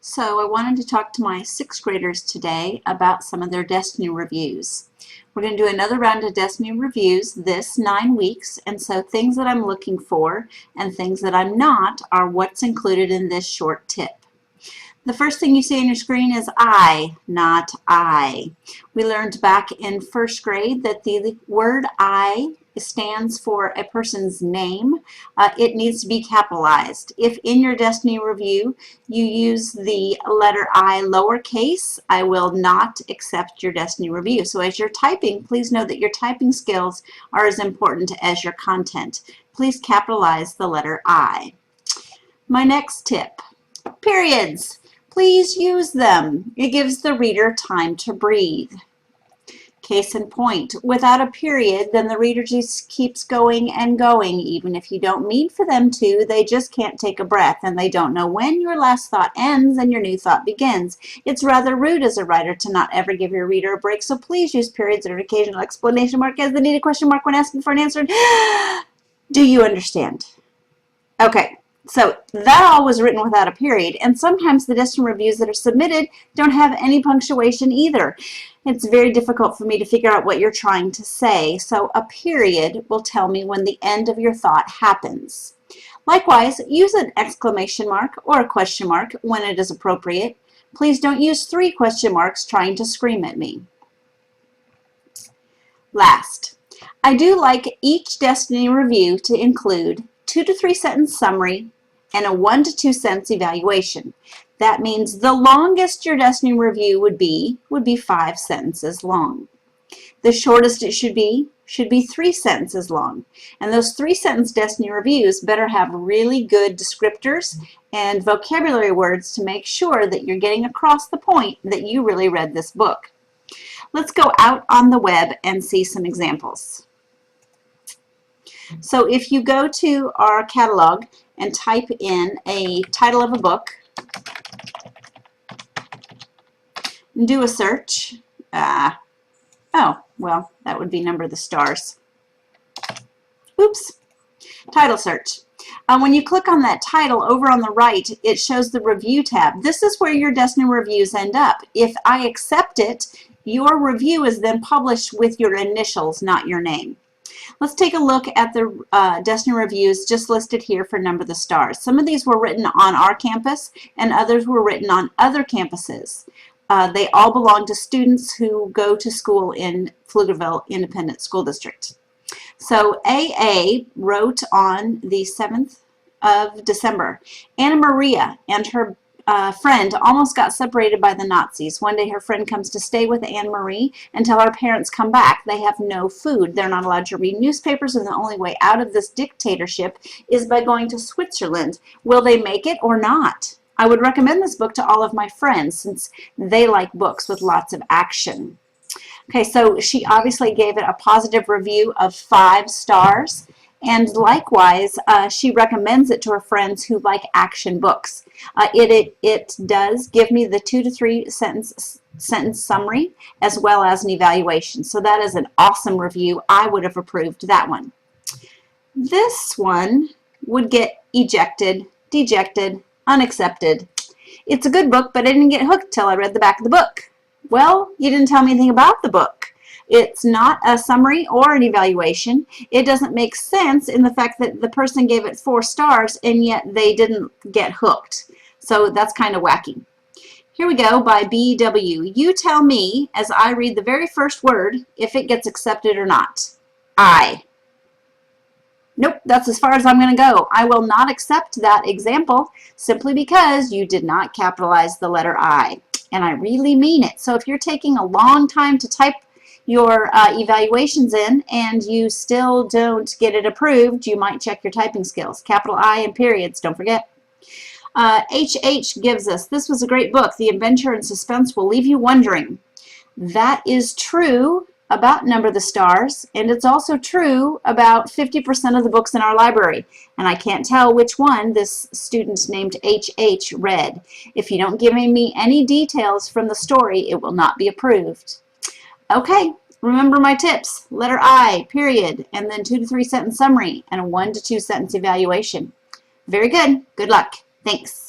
So I wanted to talk to my sixth graders today about some of their Destiny reviews. We're going to do another round of Destiny reviews this 9 weeks, and so things that I'm looking for and things that I'm not are what's included in this short tip. The first thing you see on your screen is I, not I. We learned back in first grade that the word I stands for a person's name. It needs to be capitalized. If in your Destiny review you use the letter I lowercase, I will not accept your Destiny review. So as you're typing, please know that your typing skills are as important as your content. Please capitalize the letter I. My next tip, periods. Please use them. It gives the reader time to breathe. Case in point, without a period, then the reader just keeps going and going. Even if you don't mean for them to, they just can't take a breath, and they don't know when your last thought ends and your new thought begins. It's rather rude as a writer to not ever give your reader a break, so please use periods or an occasional exclamation mark as the needed question mark when asking for an answer. Do you understand? Okay. So that all was written without a period, and sometimes the Destiny reviews that are submitted don't have any punctuation either. It's very difficult for me to figure out what you're trying to say, so a period will tell me when the end of your thought happens. Likewise, use an exclamation mark or a question mark when it is appropriate. Please don't use 3 question marks trying to scream at me. Last, I do like each Destiny review to include 2 to 3 sentence summary and a 1 to 2 sentence evaluation. That means the longest your Destiny review would be 5 sentences long. The shortest it should be 3 sentences long. And those 3-sentence Destiny reviews better have really good descriptors and vocabulary words to make sure that you're getting across the point that you really read this book. Let's go out on the web and see some examples. So if you go to our catalog and type in a title of a book, and do a search, oh, well, that would be Number of the Stars. Oops, title search. When you click on that title over on the right, it shows the review tab. This is where your Destiny reviews end up. If I accept it, your review is then published with your initials, not your name. Let's take a look at the Destiny reviews just listed here for Number of the Stars. Some of these were written on our campus and others were written on other campuses. They all belong to students who go to school in Pflugerville Independent School District. So AA wrote on the 7th of December, Anna Maria and her friend almost got separated by the Nazis. One day her friend comes to stay with Anne Marie until her parents come back. They have no food. They're not allowed to read newspapers, and the only way out of this dictatorship is by going to Switzerland. Will they make it or not? I would recommend this book to all of my friends since they like books with lots of action. Okay, so she obviously gave it a positive review of 5 stars. And likewise, she recommends it to her friends who like action books. It does give me the 2 to 3 sentence summary as well as an evaluation. So that is an awesome review. I would have approved that one. This one would get ejected, dejected, unaccepted. It's a good book, but I didn't get hooked till I read the back of the book. Well, you didn't tell me anything about the book. It's not a summary or an evaluation. It doesn't make sense in the fact that the person gave it 4 stars and yet they didn't get hooked. So that's kind of wacky. Here we go by BW. You tell me as I read the very first word if it gets accepted or not. I. Nope, that's as far as I'm going to go. I will not accept that example simply because you did not capitalize the letter I. And I really mean it. So if you're taking a long time to type your evaluations in and you still don't get it approved, you might check your typing skills. Capital I and periods, don't forget. HH gives us, this was a great book. The adventure and suspense will leave you wondering. That is true about Number of the Stars, and it's also true about 50% of the books in our library. And I can't tell which one this student named HH read. If you don't give me any details from the story, it will not be approved. Okay, remember my tips. Letter I, period, and then 2 to 3 sentence summary and a 1 to 2 sentence evaluation. Very good. Good luck. Thanks.